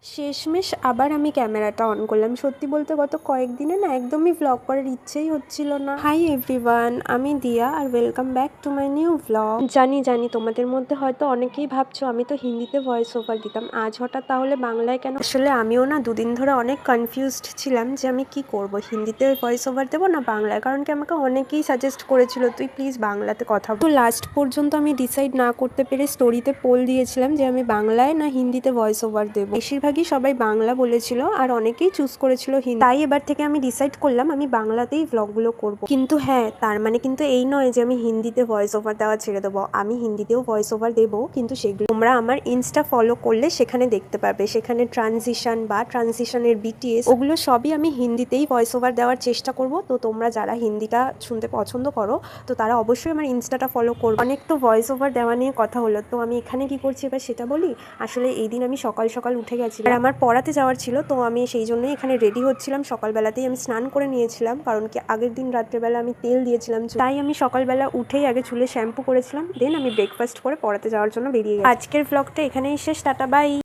শেষমেশ আবার আমি ক্যামেরাটা অন করলাম। সত্যি বলতে গত কয়েকদিনে না একদমই ভ্লগ করার ইচ্ছেই হচ্ছিল না। হাই এভরিওয়ান, আমি দিয়া আর welcome back to my new vlog. জানি তোমাদের মধ্যে হয়তো অনেকেই ভাবছো আমি তো হিন্দিতে ভয়েস ওভার দিতাম, আজ হঠাৎ তাহলে বাংলায় কেন? আসলে আমিও না দুদিন ধরে অনেক কনফিউজড ছিলাম যে আমি কি করব, হিন্দিতে ভয়েস ওভার দেবো না বাংলায়, কারণ কি আমাকে অনেকেই সাজেস্ট করেছিল তুই প্লিজ বাংলাতে কথা বল। তো লাস্ট পর্যন্ত আমি ডিসাইড না করতে পেরে স্টোরিতে পোল দিয়েছিলাম যে আমি বাংলায় না হিন্দিতে ভয়েস ওভার দেবো। বেশিরভাগই সবাই বাংলা বলেছিল আর অনেকেই চুজ করেছিল হিন্দি, তাই এবার থেকে আমি ডিসাইড করলাম আমি বাংলাতেই ভ্লগগুলো করব। কিন্তু হ্যাঁ, তার মানে কিন্তু এই নয় যে আমি হিন্দিতে ভয়েস ওভার দেওয়া ছেড়ে দেবো। আমি হিন্দিতেও ভয়েস ওভার দেবো, কিন্তু সেগুলো তোমরা আমার ইনস্টা ফলো করলে সেখানে দেখতে পারবে। সেখানে ট্রানজিশন বা ট্রানজিশনের বিটিএস ওগুলো সবই আমি হিন্দিতেই ভয়েস ওভার দেওয়ার চেষ্টা করব। তো তোমরা যারা হিন্দিটা শুনতে পছন্দ করো তো তারা অবশ্যই আমার ইনস্টাটা ফলো করো। অনেক তো ভয়েস ওভার দেওয়া নিয়ে কথা হলো, তো আমি এখানে কি করছি এবার সেটা বলি। আসলে এই দিন আমি সকাল সকাল উঠে গেছিলাম আর আমার পড়াতে যাওয়ার ছিল, তো আমি সেই জন্যই এখানে রেডি হচ্ছিলাম। সকালবেলাতেই আমি স্নান করে নিয়েছিলাম, কারণ কি আগের দিন রাত্রেবেলা আমি তেল দিয়েছিলাম, তাই আমি সকালবেলা উঠেই আগে চুলে শ্যাম্পু করেছিলাম, দেন আমি ব্রেকফাস্ট করে পড়াতে যাওয়ার জন্য বেরিয়ে গেছি। আজকের ভ্লগটা এখানেই শেষ, টাটা বাই।